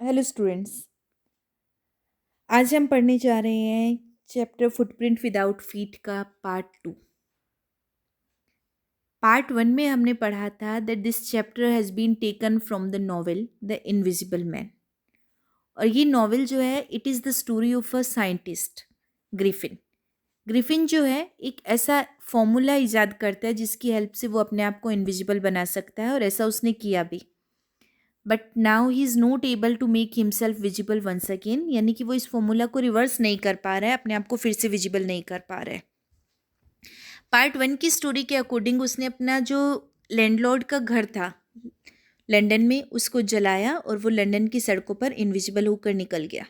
Hello students. आज हम पढ़ने जा रहे हैं चैप्टर फुटप्रिंट विदाउट फीट का पार्ट 2। पार्ट 1 में हमने पढ़ा था that this chapter has been taken from the novel the invisible man. और ये नॉवेल जो है it is the story of a scientist Griffin. Griffin जो है एक ऐसा फॉर्मूला इजाद करता है जिसकी हेल्प से वो अपने आप को इनविजिबल बना सकता है, और ऐसा उसने किया भी। But now he is not able to make himself visible once again, यानी कि वो इस फॉर्मूला को रिवर्स नहीं कर पा रहा है, अपने आप को फिर से विजिबल नहीं कर पा रहा है। पार्ट 1 की स्टोरी के अकॉर्डिंग उसने अपना जो लैंडलॉर्ड का घर था लंदन में उसको जलाया और वो लंदन की सड़कों पर इनविजिबल होकर निकल गया।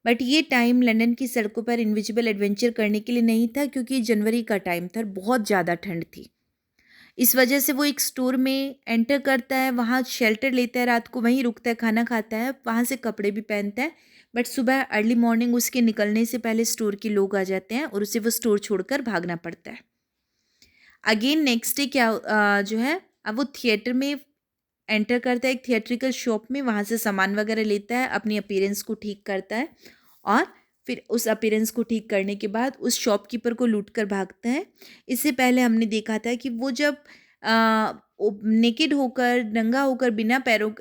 बट ये टाइम लंदन की सड़कों पर इनविजिबल एडवेंचर करने के लिए नहीं था, क्योंकि जनवरी का टाइम था और बहुत ज़्यादा ठंड थी। इस वजह से वो एक स्टोर में एंटर करता है, वहाँ शेल्टर लेता है, रात को वहीं रुकता है, खाना खाता है, वहाँ से कपड़े भी पहनता है। बट सुबह अर्ली मॉर्निंग उसके निकलने से पहले स्टोर के लोग आ जाते हैं और उसे वो स्टोर छोड़कर भागना पड़ता है। अगेन नेक्स्ट डे क्या जो है, अब वो थिएटर में एंटर करता है, एक थिएट्रिकल शॉप में, वहाँ से सामान वगैरह लेता है, अपनी अपीयरेंस को ठीक करता है, और फिर उस अपीयरेंस को ठीक करने के बाद उस शॉपकीपर को लूट कर भागता है। इससे पहले हमने देखा था कि वो जब नेकेड होकर, नंगा होकर, बिना पैरों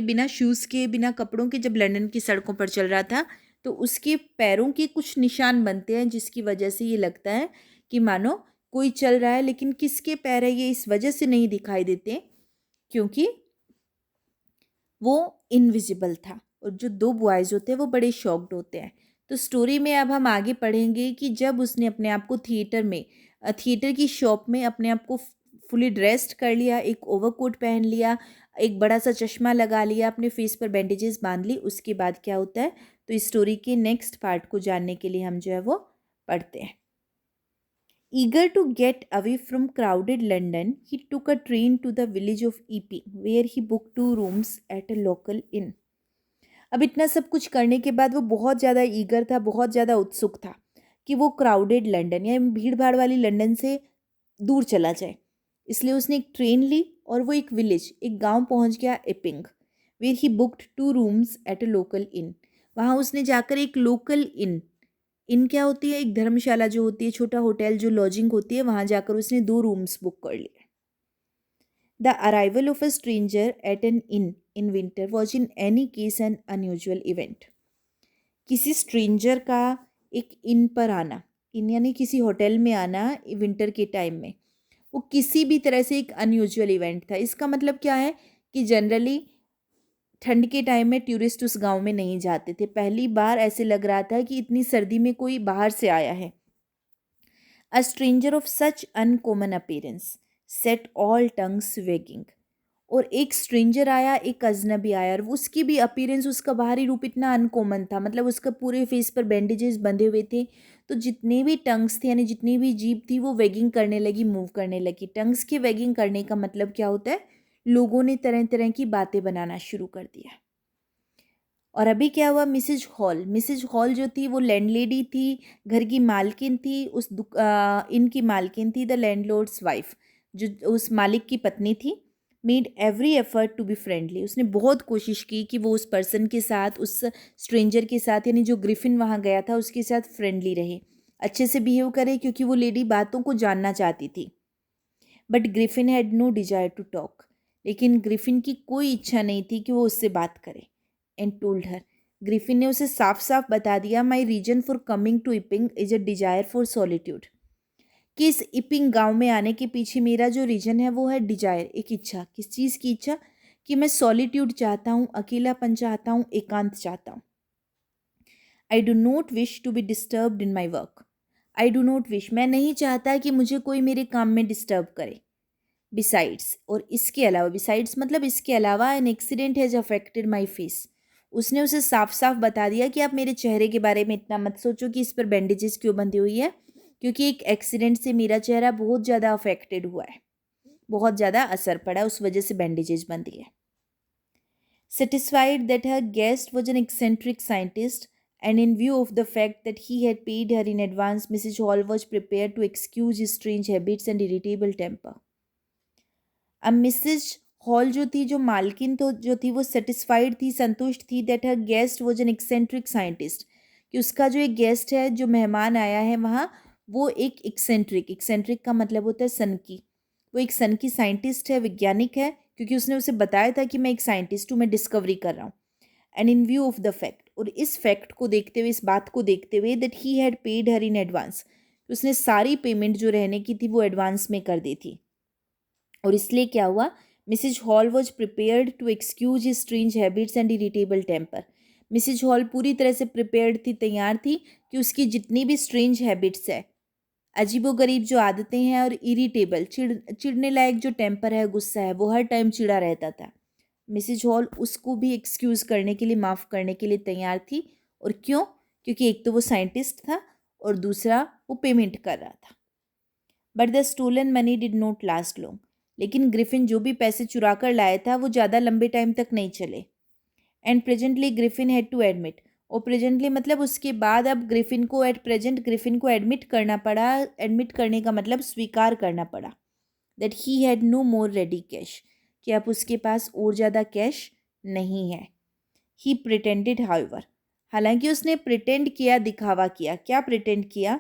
बिना शूज़ के, बिना कपड़ों के जब लंदन की सड़कों पर चल रहा था, तो उसके पैरों के कुछ निशान बनते हैं जिसकी वजह से ये लगता है कि मानो कोई चल रहा है, लेकिन किसके पैर है ये इस वजह से नहीं दिखाई देते क्योंकि वो इनविजिबल था। और जो दो बॉयज़ होते हैं वो बड़े शॉक्ड होते हैं। तो स्टोरी में अब हम आगे पढ़ेंगे कि जब उसने अपने आप को थिएटर की शॉप में अपने आप को फुली ड्रेस्ड कर लिया, एक ओवरकोट पहन लिया, एक बड़ा सा चश्मा लगा लिया, अपने फेस पर बैंडेजेस बांध ली, उसके बाद क्या होता है। तो इस स्टोरी के नेक्स्ट पार्ट को जानने के लिए हम जो है वो पढ़ते हैं। Eager to get away from crowded London, he took a train to the village of Epping, where he booked 2 rooms at a local inn. अब इतना सब कुछ करने के बाद वो बहुत ज़्यादा ईगर था, बहुत ज़्यादा उत्सुक था कि वो क्राउडेड लंदन या भीड़ भाड़ वाली लंदन से दूर चला जाए। इसलिए उसने एक ट्रेन ली और वो एक विलेज, एक गांव पहुंच गया, Iping, where he booked 2 rooms at a local inn. वहाँ उसने जाकर एक लोकल इन क्या होती है, एक धर्मशाला जो होती है, छोटा होटल जो लॉजिंग होती है, वहाँ जाकर उसने 2 रूम्स बुक कर लिए। The arrival of a stranger eight N in winter was in any case N unusual event. किसी स्ट्रेंजर का एक इन पर आना, इन यानी किसी होटल में आना विंटर के टाइम में, वो किसी भी तरह से एक अनयूजुअल इवेंट था। इसका मतलब क्या है कि जनरली ठंड के टाइम में टूरिस्ट उस गांव में नहीं जाते थे। पहली बार ऐसे लग रहा था कि इतनी सर्दी में कोई बाहर से आया है। A stranger of such uncommon appearance set all tongues wagging. और एक स्ट्रेंजर आया, एक अजनबी आया, और उसकी भी अपीयरेंस, उसका बाहरी रूप इतना अनकॉमन था, मतलब उसका पूरे फेस पर बैंडेजेस बंधे हुए थे। तो जितने भी टंग्स थे, यानी जितनी भी जीभ थी, वो वेगिंग करने लगी, मूव करने लगी। टंग्स के वेगिंग करने का मतलब क्या होता है, लोगों ने तरह तरह की बातें बनाना शुरू कर दिया। और अभी क्या हुआ, मिसेज हॉल जो थी वो लैंडलेडी थी, घर की मालकिन थी, इनकी मालकिन थी, द लैंडलॉर्ड्स वाइफ, जो उस मालिक की पत्नी थी। Made every effort to be friendly, उसने बहुत कोशिश की कि वो उस पर्सन के साथ, उस स्ट्रेंजर के साथ, यानी जो ग्रिफिन वहाँ गया था उसके साथ फ्रेंडली रहे, अच्छे से बिहेव करे, क्योंकि वो लेडी बातों को जानना चाहती थी। But Griffin had no desire to talk, लेकिन ग्रिफिन की कोई इच्छा नहीं थी कि वो उससे बात करे। एंड टोल्ड हर, ग्रिफिन ने उसे साफ साफ बता दिया, my reason for coming to Iping is a desire for solitude, कि इस इपिंग गांव में आने के पीछे मेरा जो रीजन है वो है डिजायर, एक इच्छा। किस चीज़ की इच्छा? कि मैं सॉलिट्यूड चाहता हूँ, अकेलापन चाहता हूँ, एकांत चाहता हूँ। I do not wish to be disturbed in my work. I do not wish, मैं नहीं चाहता कि मुझे कोई मेरे काम में डिस्टर्ब करे। बिसाइड्स, और इसके अलावा, बिसाइड्स मतलब इसके अलावा, an accident has affected my face. उसने उसे साफ साफ बता दिया कि आप मेरे चेहरे के बारे में इतना मत सोचो कि इस पर बैंडेजेस क्यों बंधी हुई है, क्योंकि एक एक्सीडेंट से मेरा चेहरा बहुत ज़्यादा अफेक्टेड हुआ है, बहुत ज़्यादा असर पड़ा, उस वजह से बैंडेजेस बंधी है। Satisfied that her guest was an eccentric scientist, and in view of the fact that he had paid her in advance, Mrs. Hall was prepared to excuse his strange habits and irritable temper. अब Mrs hall जो थी, जो मालकिन तो जो थी वो satisfied थी, संतुष्ट थी that her guest was an eccentric scientist, कि उसका जो एक गेस्ट है, जो मेहमान आया है वहाँ, वो एक एक्सेंट्रिक, एक्सेंट्रिक का मतलब होता है सन की, वो एक सन की साइंटिस्ट है, वैज्ञानिक है, क्योंकि उसने उसे बताया था कि मैं एक साइंटिस्ट हूँ, मैं डिस्कवरी कर रहा हूँ। And in view of the fact, और इस फैक्ट को देखते हुए, इस बात को देखते हुए that he had paid her in advance, उसने सारी पेमेंट जो रहने की थी वो एडवांस में कर दी थी। और इसलिए क्या हुआ, Mrs Hall was prepared to excuse his strange habits and irritable temper. Mrs Hall पूरी तरह से प्रिपेयर्ड थी, तैयार थी कि उसकी जितनी भी स्ट्रेंज हैबिट्स है, अजीबोगरीब जो आदतें हैं, और इरिटेबल, चिढ़ने लायक जो टेम्पर है, गुस्सा है, वो हर टाइम चिढ़ा रहता था, मिसिज हॉल उसको भी एक्सक्यूज़ करने के लिए, माफ़ करने के लिए तैयार थी। और क्यों? क्योंकि एक तो वो साइंटिस्ट था और दूसरा वो पेमेंट कर रहा था। But the stolen money did not last long, लेकिन ग्रिफिन जो भी पैसे चुरा कर लाया था वो ज़्यादा लंबे टाइम तक नहीं चले। And presently Griffin had to admit, और प्रेजेंटली मतलब उसके बाद अब ग्रिफिन को, एट प्रेजेंट ग्रिफिन को एडमिट करना पड़ा, एडमिट करने का मतलब स्वीकार करना पड़ा, that he had no more ready cash, कि अब उसके पास और ज़्यादा कैश नहीं है। ही प्रिटेंडेड हाउएवर, हालांकि उसने प्रिटेंड किया, दिखावा किया, क्या प्रिटेंड किया,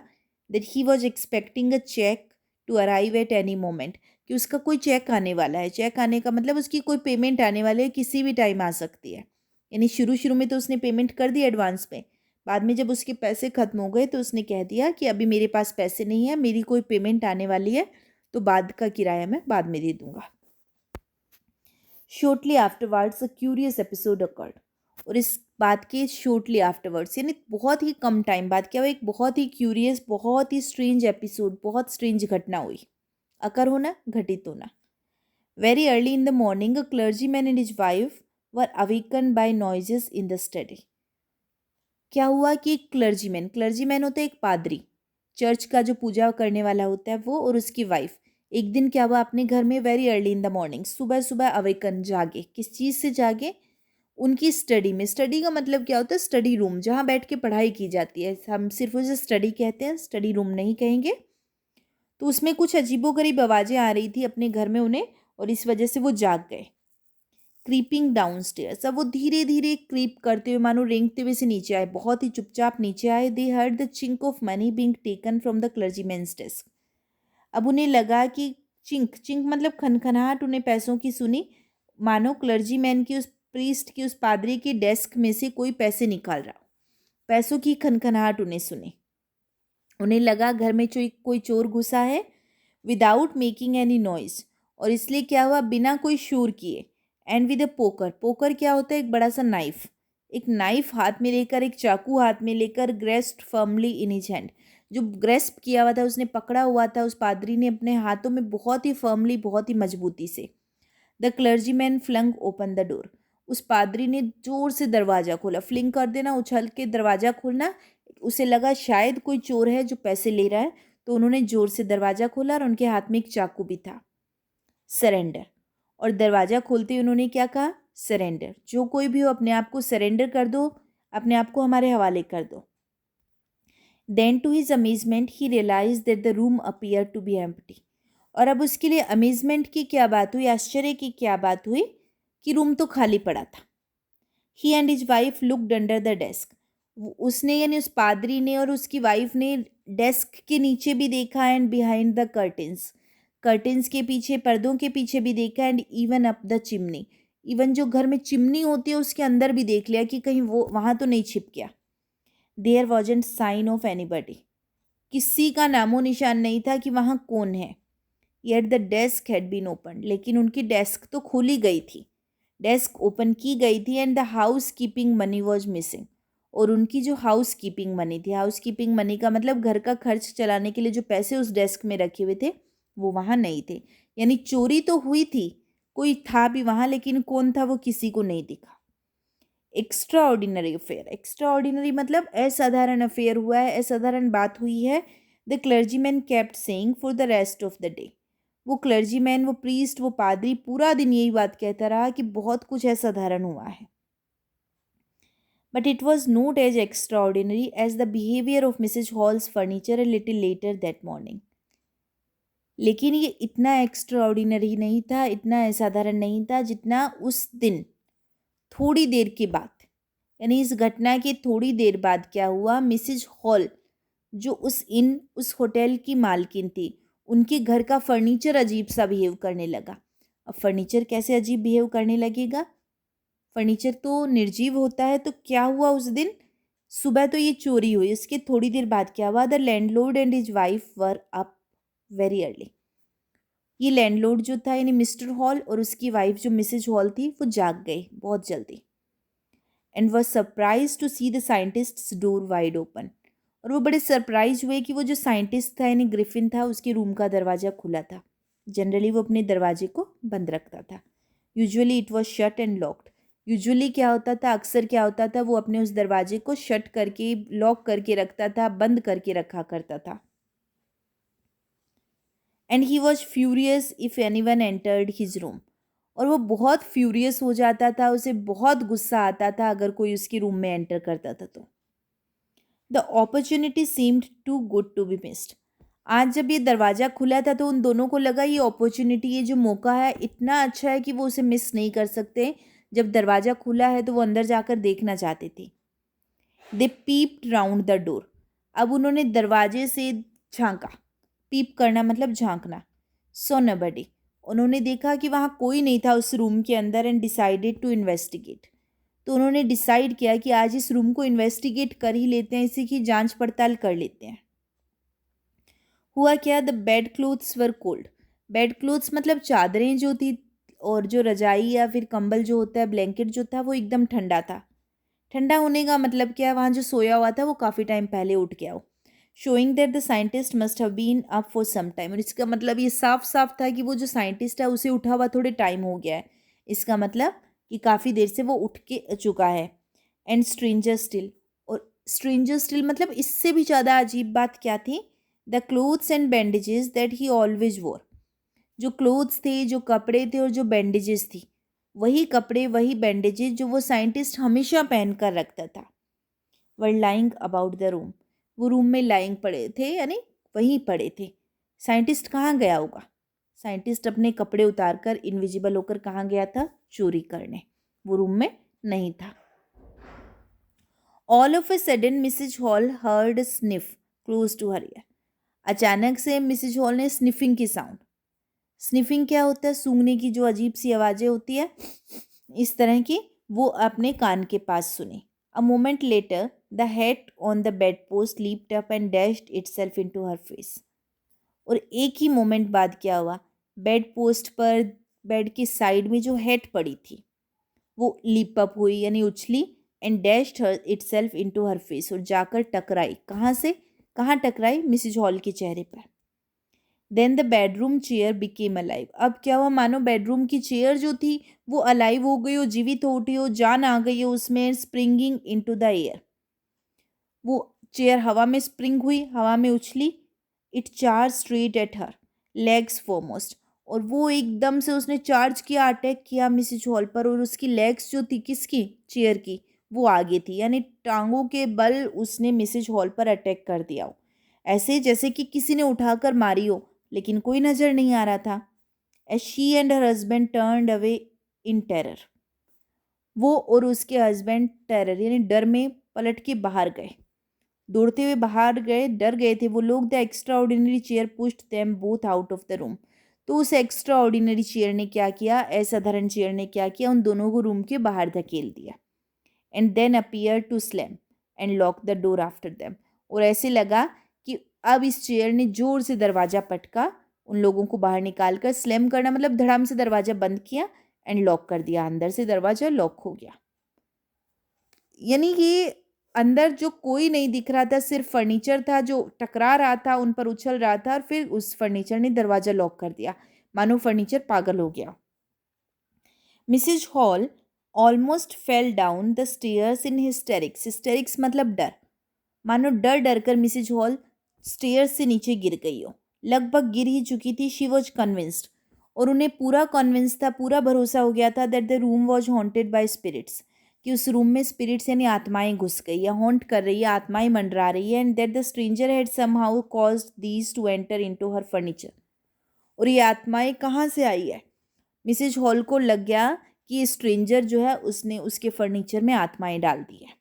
that he was expecting a cheque to arrive at any moment, कि उसका कोई चेक आने वाला है, चेक आने का मतलब उसकी कोई पेमेंट आने वाली है, किसी भी टाइम आ सकती है। यानी शुरू शुरू में तो उसने पेमेंट कर दी एडवांस में, बाद में जब उसके पैसे खत्म हो गए तो उसने कह दिया कि अभी मेरे पास पैसे नहीं है, मेरी कोई पेमेंट आने वाली है, तो बाद का किराया मैं बाद में दे दूंगा। Shortly afterwards a curious episode occurred, और इस बात के शॉर्टली आफ्टरवर्ड्स यानी बहुत ही कम टाइम बाद क्या हुआ, एक बहुत ही क्यूरियस, बहुत ही स्ट्रेंज एपिसोड, बहुत स्ट्रेंज घटना हुई। अकर होना, घटित होना। Very early in the morning a clergyman and his wife were awaken by noises in the study. क्या हुआ कि एक क्लर्जीमैन, क्लर्जीमैन होता है एक पादरी, चर्च का जो पूजा करने वाला होता है वो, और उसकी वाइफ, एक दिन क्या हुआ अपने घर में, very early in the morning, सुबह सुबह अवेकन, जागे, किस चीज़ से जागे, उनकी स्टडी में। स्टडी का मतलब क्या होता है, स्टडी रूम, जहाँ बैठ के पढ़ाई की जाती है, हम सिर्फ उसे स्टडी कहते हैं, स्टडी रूम नहीं कहेंगे। तो उसमें कुछ अजीबोगरीब आवाज़ें आ रही थी अपने घर में उन्हें, और इस वजह से वो जाग गए। क्रीपिंग डाउन स्टेयर्स, अब वो धीरे धीरे क्रीप करते हुए, मानो रेंगते हुए से नीचे आए, बहुत ही चुपचाप नीचे आए। They heard the chink of money being taken from the clergyman's desk, अब उन्हें लगा कि चिंक, चिंक मतलब खनखनाहट, उन्हें पैसों की सुनी, मानो क्लर्जीमैन की, उस प्रीस्ट की, उस पादरी की डेस्क में से कोई पैसे निकाल रहा हो, पैसों की खनखनाहट उन्हें सुनी। उन्हें लगा घर में कोई चोर घुसा है, विदाउट मेकिंग एनी नॉइज, और इसलिए क्या हुआ, बिना कोई शोर किए। And with a poker, poker क्या होता है, एक बड़ा सा नाइफ, एक नाइफ हाथ में लेकर, एक चाकू हाथ में लेकर, graced firmly in his hand, जो ग्रेस्प किया हुआ था, उसने पकड़ा हुआ था, उस पादरी ने अपने हाथों में बहुत ही फर्मली, बहुत ही मजबूती से। The clergyman flung open the door, उस पादरी ने जोर से दरवाज़ा खोला, फ्लिंग कर देना, उछल के दरवाज़ा खोलना, उसे लगा शायद कोई चोर है जो पैसे ले रहा है, तो उन्होंने जोर से दरवाज़ा खोला, और उनके हाथ में एक चाकू भी था। सरेंडर, और दरवाज़ा खोलते ही उन्होंने क्या कहा, सरेंडर, जो कोई भी हो अपने आप को सरेंडर कर दो, अपने आप को हमारे हवाले कर दो। Then to his amazement he realise that the room appear to be empty, और अब उसके लिए अमेजमेंट की क्या बात हुई, आश्चर्य की क्या बात हुई, कि रूम तो खाली पड़ा था। He and his wife looked under the desk, उसने यानी उस पादरी ने और उसकी वाइफ ने डेस्क के नीचे भी देखा, and behind the curtains, curtains के पीछे, पर्दों के पीछे भी देखा, and even up the chimney, even जो घर में चिमनी होती है उसके अंदर भी देख लिया कि कहीं वो वहाँ तो नहीं छिप गया। There wasn't sign of anybody, किसी का नामो निशान नहीं था कि वहाँ कौन है। Yet the desk had been open, लेकिन उनकी डेस्क तो खोली गई थी, डेस्क ओपन की गई थी। And the house keeping money was missing, और उनकी जो हाउस कीपिंग मनी थी, हाउस कीपिंग मनी का मतलब घर का खर्च चलाने के लिए जो पैसे उस डेस्क में रखे हुए थे वो वहाँ नहीं थे। यानी चोरी तो हुई थी, कोई था भी वहाँ, लेकिन कौन था वो किसी को नहीं दिखा। Extra ordinary affair, extra ordinary मतलब असाधारण अफेयर हुआ है, असाधारण बात हुई है। The clergyman kept saying for the rest of the day, वो क्लर्जीमैन, वो प्रीस्ट, वो पादरी पूरा दिन यही बात कहता रहा कि बहुत कुछ असाधारण हुआ है। But it was not as extraordinary as the behaviour of Mrs Hall's furniture a little later that morning, लेकिन ये इतना एक्स्ट्रा ऑर्डिनरी नहीं था, इतना असाधारण नहीं था, जितना उस दिन थोड़ी देर के बाद, यानी इस घटना के थोड़ी देर बाद क्या हुआ, मिसिज हॉल जो उस होटल की मालकिन थी, उनके घर का फर्नीचर अजीब सा बिहेव करने लगा। अब फर्नीचर कैसे अजीब बिहेव करने लगेगा? फर्नीचर तो निर्जीव होता है। तो क्या हुआ उस दिन? सुबह तो ये चोरी हुई, उसके थोड़ी देर बाद क्या हुआ, the landlord and his wife were up very early. ये लैंडलॉर्ड जो था यानी मिस्टर हॉल, और उसकी वाइफ जो मिसेज हॉल थी, वो जाग गई बहुत जल्दी, and was surprise to see the scientist's door wide open. और वो बड़े सरप्राइज हुए कि वो जो साइंटिस्ट था यानी ग्रिफिन था, उसके रूम का दरवाज़ा खुला था। जनरली वो अपने दरवाजे को बंद रखता था। Usually it was shut and locked. Usually क्या होता था, अक्सर क्या होता था, वो अपने उस दरवाजे को शट करके लॉक करके रखता था, बंद करके रखा करता था। And he was furious if any one entered his room. और वो बहुत फ्यूरियस हो जाता था, उसे बहुत गुस्सा आता था अगर कोई उसके रूम में एंटर करता था तो। The opportunity seemed too good to be missed. आज जब ये दरवाज़ा खुला था तो उन दोनों को लगा ये अपॉर्चुनिटी, ये जो मौका है इतना अच्छा है कि वो उसे मिस नहीं कर सकते। जब दरवाज़ा खुला है तो वो अंदर जाकर देखना चाहते थे। दे पीप्ड राउंड द डोर। अब उन्होंने दरवाजे से झांका। पीप करना मतलब झांकना। सो नबडी। उन्होंने देखा कि वहाँ कोई नहीं था उस रूम के अंदर, एंड डिसाइडेड टू इन्वेस्टिगेट। तो उन्होंने डिसाइड किया कि आज इस रूम को इन्वेस्टिगेट कर ही लेते हैं, इसी की जांच पड़ताल कर लेते हैं। हुआ क्या, the bed clothes were cold. Bed clothes मतलब चादरें जो थी, और जो रजाई या फिर कंबल जो होता है, ब्लैंकेट जो था, वो एकदम ठंडा था। ठंडा होने का मतलब क्या, वहाँ जो सोया हुआ था वो काफ़ी टाइम पहले उठ गया हो। Showing that the scientist must have been up for some time. और इसका मतलब ये साफ साफ था कि वो जो साइंटिस्ट है उसे उठा हुआ थोड़े टाइम हो गया है। इसका मतलब कि काफ़ी देर से वो उठ के चुका है। And stranger still. और स्ट्रेंजर स्टिल मतलब इससे भी ज़्यादा अजीब बात क्या थी, the clothes and bandages that he always वोर। जो क्लोथ्स थे, जो कपड़े थे, और जो बैंडेजेस थी, वही कपड़े वही बैंडेजेस जो वो साइंटिस्ट हमेशा पहन कर रखता था, were lying about the room. वो रूम में लाइंग पड़े थे, यानी वहीं पड़े थे। साइंटिस्ट कहाँ गया होगा? साइंटिस्ट अपने कपड़े उतार कर इनविजिबल होकर कहाँ गया था? चोरी करने। वो रूम में नहीं था। All of a sudden Mrs Hall heard sniff close to her ear. अचानक से मिसेज हॉल ने स्निफिंग की साउंड। स्निफिंग क्या होता है? सूंघने की जो अजीब सी आवाज़ें होती है, इस तरह की, वो अपने कान के पास सुनी। A moment later the head on the bedpost leaped up and dashed itself into her face. और एक ही मोमेंट बाद क्या हुआ, बेड पोस्ट पर, बेड की साइड में जो हेड पड़ी थी, वो लीप अप हुई यानी उछली, and dashed her itself into her face. और जाकर टकराई। कहाँ से? कहाँ टकराई? मिसिज हॉल के चेहरे पर। Then the bedroom chair became alive. अब क्या हुआ, मानो बेडरूम की चेयर जो थी वो अलाइव हो गई हो, जीवित हो उठी हो, जान आ गई हो उसमें, स्प्रिंगिंग इनटू द एयर। वो चेयर हवा में स्प्रिंग हुई, हवा में उछली। It charge straight at her, legs foremost. और वो एकदम से उसने चार्ज किया, अटैक किया मिसिज हॉल पर। और उसकी लेग्स जो थी, किसकी? चेयर की, वो आगे थी, यानी टांगों के बल उसने मिसिज हॉल पर अटैक कर दिया हो। ऐसे जैसे कि किसी ने उठाकर मारी हो, लेकिन कोई नज़र नहीं आ रहा था। As she and her husband turned away in terror. वो और उसके हस्बैंड टेरर यानी डर में पलट के बाहर गए, दौड़ते हुए बाहर गए, डर गए थे वो लोग। The extra ordinary chair pushed them both out of the room. तो उस एक्स्ट्रा ऑर्डिनरी चेयर ने क्या किया, असाधारण चेयर ने क्या किया, उन दोनों को रूम के बाहर धकेल दिया। And then appear to slam and lock the door after them. और ऐसे लगा कि अब इस चेयर ने जोर से दरवाज़ा पटका, उन लोगों को बाहर निकाल कर, स्लैम करना मतलब धड़ाम से दरवाज़ा बंद किया, एंड लॉक कर दिया, अंदर से दरवाज़ा लॉक हो गया। यानी कि अंदर जो कोई नहीं दिख रहा था, सिर्फ फर्नीचर था जो टकरा रहा था, उन पर उछल रहा था, और फिर उस फर्नीचर ने दरवाज़ा लॉक कर दिया, मानो फर्नीचर पागल हो गया। Mrs hall almost fell down the stairs in hysterics. Hysterics मतलब डर, मानो डर डर कर मिसिज हॉल स्टेयर्स से नीचे गिर गई हो। लगभग गिर ही चुकी थी। She was convinced. और उन्हें पूरा कॉन्विंस था, पूरा भरोसा हो गया था, that the room was haunted by spirits, कि उस रूम में स्पिरिट्स यानी आत्माएं घुस गई या हॉन्ट कर रही है, आत्माएं मंडरा रही है। And that the stranger had somehow caused these two enter into her furniture. और ये आत्माएं कहाँ से आई है? मिसेज हॉल को लग गया कि ये स्ट्रेंजर जो है उसने उसके फर्नीचर में आत्माएं डाल दी है।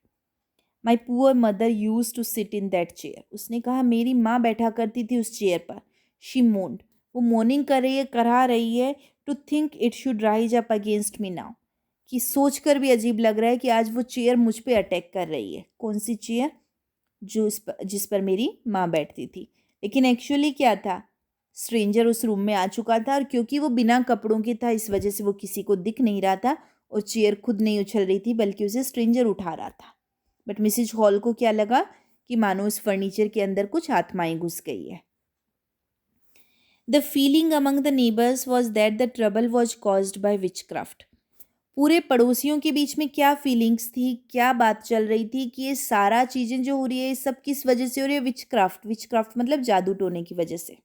My poor mother use to sit in that chair. उसने कहा मेरी माँ बैठा करती थी उस चेयर पर। शी मोन्ड, वो मोर्निंग कर रही है, करा रही है। To think it should rise up against me now, कि सोच कर भी अजीब लग रहा है कि आज वो चेयर मुझ पे अटैक कर रही है। कौन सी चेयर? जिस पर मेरी माँ बैठती थी। लेकिन एक्चुअली क्या था? स्ट्रेंजर उस रूम में आ चुका था, और क्योंकि वो बिना कपड़ों के था इस वजह से वो किसी को दिख नहीं रहा था, और चेयर खुद नहीं उछल रही थी बल्कि उसे स्ट्रेंजर उठा रहा था। बट मिसिज हॉल को क्या लगा कि मानो उस फर्नीचर के अंदर कुछ आत्माएं घुस गई है। The feeling among the neighbours was that the trouble was caused by witchcraft. पूरे पड़ोसियों के बीच में क्या फीलिंग्स थी, क्या बात चल रही थी कि ये सारा चीज़ें जो हो रही है ये सब किस वजह से हो रही है? विचक्राफ्ट। विचक्राफ्ट मतलब जादू टोने की वजह से।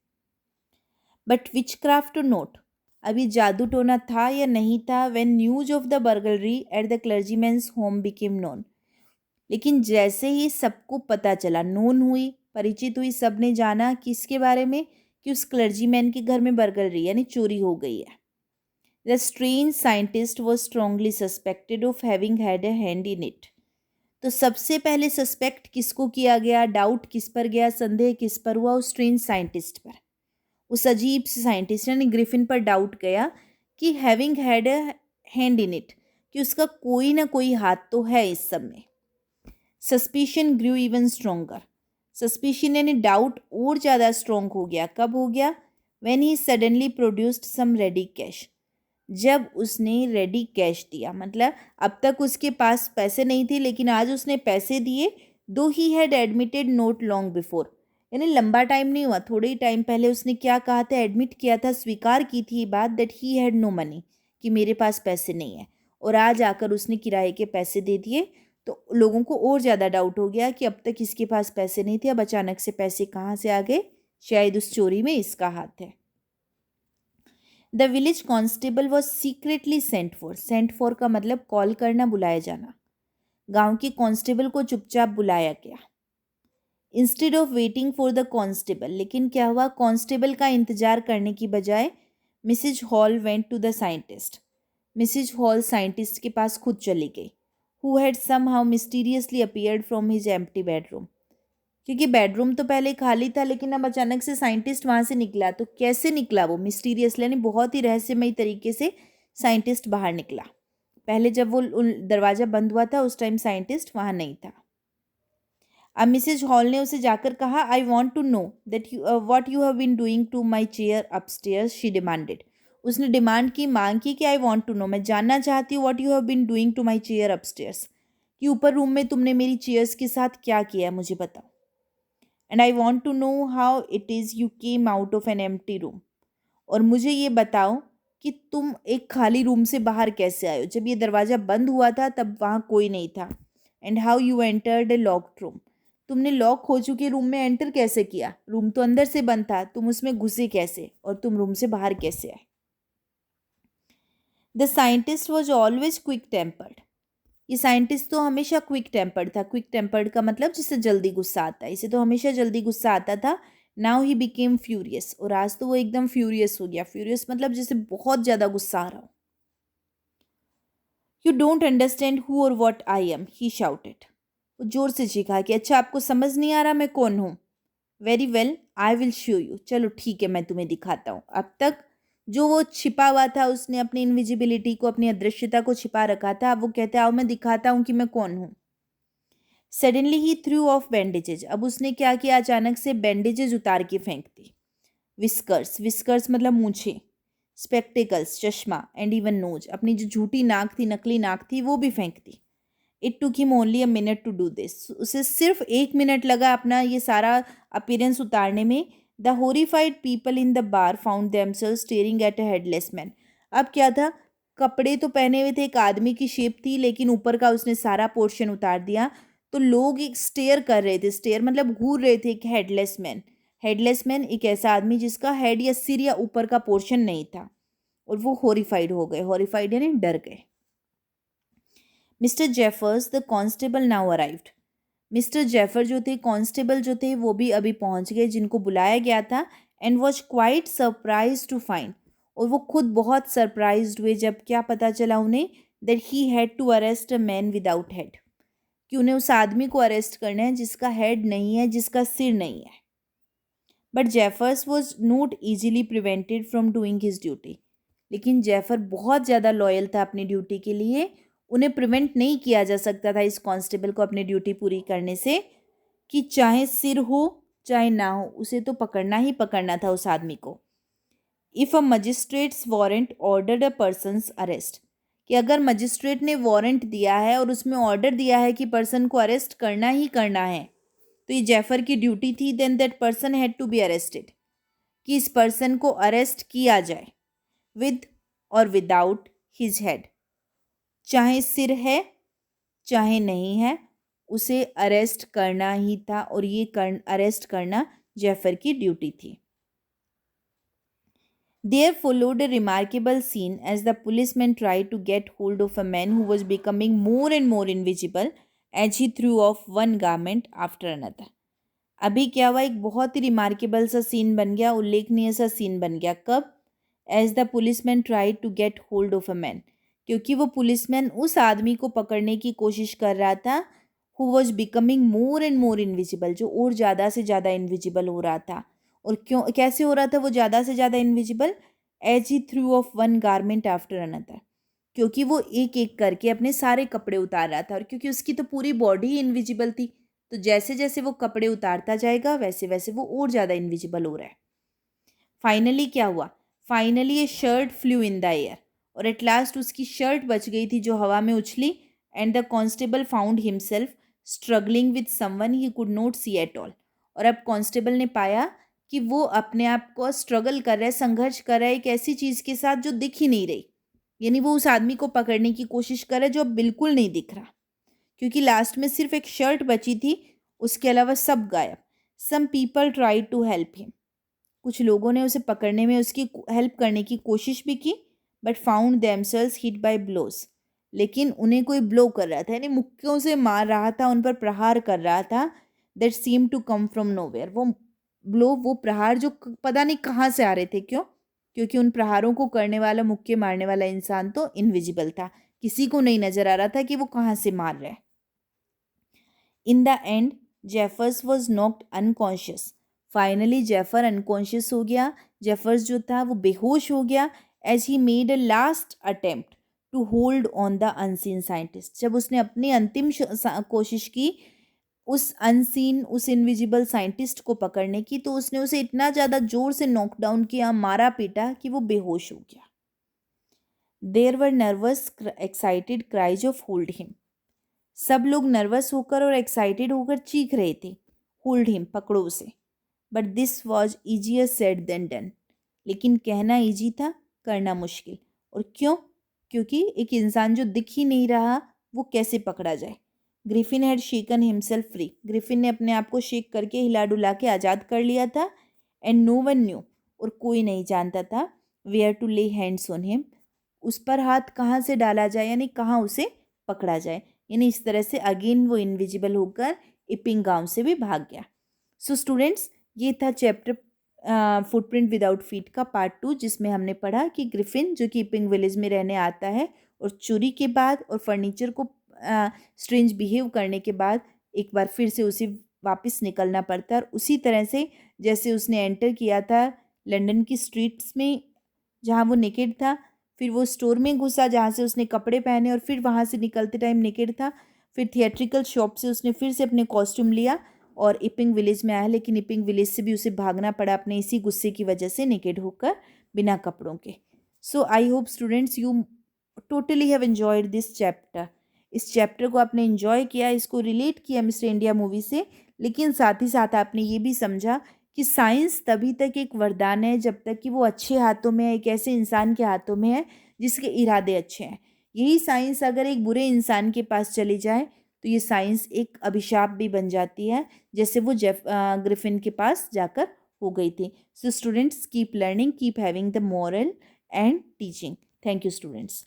बट विचक्राफ्ट नोट, अभी जादू टोना था या नहीं था? When news of the burglary at the clergyman's home became known. लेकिन जैसे ही सबको पता चला, नोन हुई, परिचित हुई, सबने जाना किसके बारे में? कि उस क्लर्जीमैन के घर में बर्गलरी यानी चोरी हो गई है। The strange scientist was strongly suspected of having had a hand in it. तो सबसे पहले सस्पेक्ट किसको किया गया? डाउट किस पर गया? संदेह किस पर हुआ? उस स्ट्रेंज साइंटिस्ट पर। उस अजीब से साइंटिस्ट यानी ग्रिफिन पर डाउट गया कि having had a hand in it, कि उसका कोई ना कोई हाथ तो है इस सब में। Suspicion grew even stronger. Suspicion यानी डाउट और ज़्यादा स्ट्रोंग हो गया। कब हो गया? When he suddenly produced some ready cash. जब उसने रेडी कैश दिया, मतलब अब तक उसके पास पैसे नहीं थे लेकिन आज उसने पैसे दिए। दो he had admitted note long before, यानी लंबा टाइम नहीं हुआ, थोड़े ही टाइम पहले उसने क्या कहा था? एडमिट किया था, स्वीकार की थी बात, that he had no money, कि मेरे पास पैसे नहीं है। और आज आकर उसने किराए के पैसे दे दिए। तो लोगों को और ज़्यादा डाउट हो गया कि अब तक इसके पास पैसे नहीं थे, अब अचानक से पैसे कहाँ से आ गए? शायद उस चोरी में इसका हाथ है। The village constable was secretly sent for. Sent for का मतलब कॉल करना, बुलाया जाना। गांव के कांस्टेबल को चुपचाप बुलाया गया। Instead of waiting for the constable, लेकिन क्या हुआ? कांस्टेबल का इंतजार करने की बजाय Mrs Hall went to the scientist. Mrs Hall scientist के पास खुद चली गई। Who had somehow mysteriously appeared from his empty bedroom. क्योंकि बेडरूम तो पहले खाली था लेकिन अब अचानक से साइंटिस्ट वहाँ से निकला। तो कैसे निकला वो? मिस्टीरियसली यानी बहुत ही रहस्यमयी तरीके से साइंटिस्ट बाहर निकला। पहले जब वो दरवाज़ा बंद हुआ था उस टाइम साइंटिस्ट वहाँ नहीं था। अब मिसेज हॉल ने उसे जाकर कहा, I want to know that you what you have been doing to my chair upstairs. She demanded. उसने डिमांड की, मांग की कि आई वॉन्ट टू नो, मैं जानना चाहती हूँ, what you have been doing to my chair upstairs, कि ऊपर रूम में तुमने मेरी चेयर्स के साथ क्या किया है, मुझे बताओ। And I want to know how it is you came out of an empty room. और मुझे ये बताओ कि तुम एक खाली रूम से बाहर कैसे आए हो? जब ये दरवाज़ा बंद हुआ था तब वहाँ कोई नहीं था। And how you entered A locked room. तुमने लॉक हो चुके रूम में एंटर कैसे किया? रूम तो अंदर से बंद था, तुम उसमें घुसे कैसे? और तुम रूम से बाहर कैसे आए? The scientist was always quick tempered. ये साइंटिस्ट तो हमेशा क्विक टेम्पर्ड था। क्विक टेम्पर्ड का मतलब जिससे जल्दी गुस्सा आता है, इसे तो हमेशा जल्दी गुस्सा आता था। नाउ ही बिकेम फ्यूरियस, और आज तो वो एकदम फ्यूरियस हो गया। फ्यूरियस मतलब जिसे बहुत ज़्यादा गुस्सा आ रहा हो। यू डोंट अंडरस्टैंड हु और what I am, he shouted. वो जोर से चीखा कि अच्छा आपको समझ नहीं आ रहा मैं कौन हूँ? Very well, I will show you. चलो ठीक है, मैं तुम्हें दिखाता हूँ। अब तक जो वो छिपा हुआ था, उसने अपनी इनविजिबिलिटी को, अपनी अदृश्यता को छिपा रखा था। अब वो कहते आओ मैं दिखाता हूँ कि मैं कौन हूँ। Suddenly he threw off bandages. अब उसने क्या किया? अचानक से बैंडेजेज उतार के फेंक दी। विस्कर्स, विस्कर्स मतलब मूछें। स्पेक्टिकल्स, चश्मा। एंड इवन नोज, अपनी जो झूठी नाक थी, नकली नाक थी, वो भी फेंक दी। It took him only a minute to do this. उसे सिर्फ 1 मिनट लगा अपना ये सारा अपीयरेंस उतारने में। The horrified people in the bar found themselves staring at a headless man. अब क्या था? कपड़े तो पहने हुए थे, एक आदमी की शेप थी, लेकिन ऊपर का उसने सारा पोर्शन उतार दिया। तो लोग एक स्टेयर कर रहे थे। स्टेयर मतलब घूर रहे थे। एक हेडलेस मैन। हेडलेस मैन एक ऐसा आदमी जिसका हेड या सिर या ऊपर का पोर्शन नहीं था। और वो हॉरिफाइड हो गए। हॉरिफाइड यानी डर गए। Mister Jeffers the constable now arrived. Mister Jeffer जो थे, कांस्टेबल जो थे, वो भी अभी पहुंच गए, जिनको बुलाया गया था। And was quite surprise to find, और वो खुद बहुत सरप्राइज हुए जब क्या पता चला उन्हें that he had to arrest a man without head, कि उन्हें उस आदमी को अरेस्ट करना है जिसका हेड नहीं है, जिसका सिर नहीं है. But Jeffers was not easily prevented from doing his duty. लेकिन जेफर बहुत ज़्यादा लॉयल था अपनी ड्यूटी के लिए, उन्हें प्रिवेंट नहीं किया जा सकता था इस कांस्टेबल को अपनी ड्यूटी पूरी करने से, कि चाहे सिर हो चाहे ना हो उसे तो पकड़ना ही पकड़ना था उस आदमी को. If a magistrates warrant ordered a person's arrest, कि अगर मजिस्ट्रेट ने वारंट दिया है और उसमें ऑर्डर दिया है कि पर्सन को अरेस्ट करना ही करना है, तो ये जेफर की ड्यूटी थी, then that person had to be arrested, कि इस पर्सन को अरेस्ट किया जाए विद और विदाउट हिज हेड, चाहे सिर है चाहे नहीं है, उसे अरेस्ट करना ही था, और ये अरेस्ट करना जेफर की ड्यूटी थी. There followed a remarkable scene as the policeman tried to get hold of a man who was becoming more and more invisible as he threw off one garment after another. अभी क्या हुआ, एक बहुत ही remarkable सा scene बन गया, उल्लेखनीय सा सीन बन गया. कब? As the policeman tried to get hold of a man, क्योंकि वो पुलिसमैन उस आदमी को पकड़ने की कोशिश कर रहा था who was becoming more and more invisible, जो और ज़्यादा से ज़्यादा इनविजिबल हो रहा था. और क्यों, कैसे हो रहा था वो ज़्यादा से ज़्यादा invisible? As he threw off one garment after another, क्योंकि वो एक एक करके अपने सारे कपड़े उतार रहा था, और क्योंकि उसकी तो पूरी बॉडी ही इनविजिबल थी, तो जैसे जैसे वो कपड़े उतारता जाएगा वैसे वैसे वो और ज़्यादा इनविजिबल हो रहा है. फाइनली क्या हुआ? Finally a shirt flew in the air, और एट लास्ट उसकी शर्ट बच गई थी जो हवा में उछली. And the constable found himself struggling with someone he could not see at all, और अब कांस्टेबल ने पाया कि वो अपने आप को स्ट्रगल कर रहा है, संघर्ष कर रहा है एक ऐसी चीज़ के साथ जो दिख ही नहीं रही. यानी वो उस आदमी को पकड़ने की कोशिश कर रहा है जो अब बिल्कुल नहीं दिख रहा, क्योंकि लास्ट में सिर्फ एक शर्ट बची थी, उसके अलावा सब गायब. Some people try to help him, कुछ लोगों ने उसे पकड़ने में उसकी हेल्प करने की कोशिश भी की, but found themselves hit by blows, लेकिन उन्हें कोई ब्लो कर रहा था, यानी मुक्कों से मार रहा था, उन पर प्रहार कर रहा था. That seem to come from nowhere, वो ब्लो, वो प्रहार जो पता नहीं कहाँ से आ रहे थे. क्यों? क्योंकि उन प्रहारों को करने वाला, मुक्के मारने वाला इंसान तो इनविजिबल था, किसी को नहीं नजर आ रहा था कि वो कहाँ से मार रहा है. In the end Jeffers was knocked unconscious, finally Jeffer unconscious हो गया, जेफर्स जो था वो बेहोश हो गया. As he made a last attempt to hold on the unseen scientist, जब उसने अपनी अंतिम कोशिश की उस अनसीन, उस इनविजिबल साइंटिस्ट को पकड़ने की, तो उसने उसे इतना ज़्यादा जोर से नॉकडाउन किया, मारा पीटा कि वो बेहोश हो गया. There were nervous excited cries of hold him, सब लोग नर्वस होकर और एक्साइटेड होकर चीख रहे थे, होल्ड हिम, पकड़ो उसे. But this was easier said than done, लेकिन कहना ईजी था, करना मुश्किल. और क्यों? क्योंकि एक इंसान जो दिख ही नहीं रहा वो कैसे पकड़ा जाए. Griffin had shaken himself free, Griffin ने अपने आप को शेक करके हिला डुला के आज़ाद कर लिया था. एंड नो वन न्यू, और कोई नहीं जानता था वेयर टू ले हैंड्स ऑन हिम, उस पर हाथ कहाँ से डाला जाए, यानी कहाँ उसे पकड़ा जाए. यानी इस तरह से अगेन वो इनविजिबल होकर इपिंग गांव से भी भाग गया. सो स्टूडेंट्स, ये था चैप्टर फुटप्रिंट विदाउट फीट का पार्ट 2, जिसमें हमने पढ़ा कि ग्रिफिन जो कि इपिंग विलेज में रहने आता है और चोरी के बाद और फर्नीचर को स्ट्रेंज बिहेव करने के बाद एक बार फिर से उसे वापस निकलना पड़ता है, और उसी तरह से जैसे उसने एंटर किया था लंदन की स्ट्रीट्स में जहाँ वो नेकेड था, फिर वो स्टोर में घुसा जहाँ से उसने कपड़े पहने, और फिर वहाँ से निकलते टाइम नेकेड था, फिर थिएट्रिकल शॉप से उसने फिर से अपने कॉस्ट्यूम लिया और इपिंग विलेज में आया, लेकिन इपिंग विलेज से भी उसे भागना पड़ा अपने इसी गुस्से की वजह से, नेकेड होकर बिना कपड़ों के. So I hope students you totally have enjoyed this chapter. इस चैप्टर को आपने एंजॉय किया, इसको रिलेट किया मिस्टर इंडिया मूवी से, लेकिन साथ ही साथ आपने ये भी समझा कि साइंस तभी तक एक वरदान है जब तक कि वो अच्छे हाथों में है, एक ऐसे इंसान के हाथों में है जिसके इरादे अच्छे हैं. यही साइंस अगर एक बुरे इंसान के पास चली जाए तो ये साइंस एक अभिशाप भी बन जाती है, जैसे वो ग्रिफिन के पास जाकर हो गई थी. So students, keep learning, keep having the moral and teaching. Thank you students.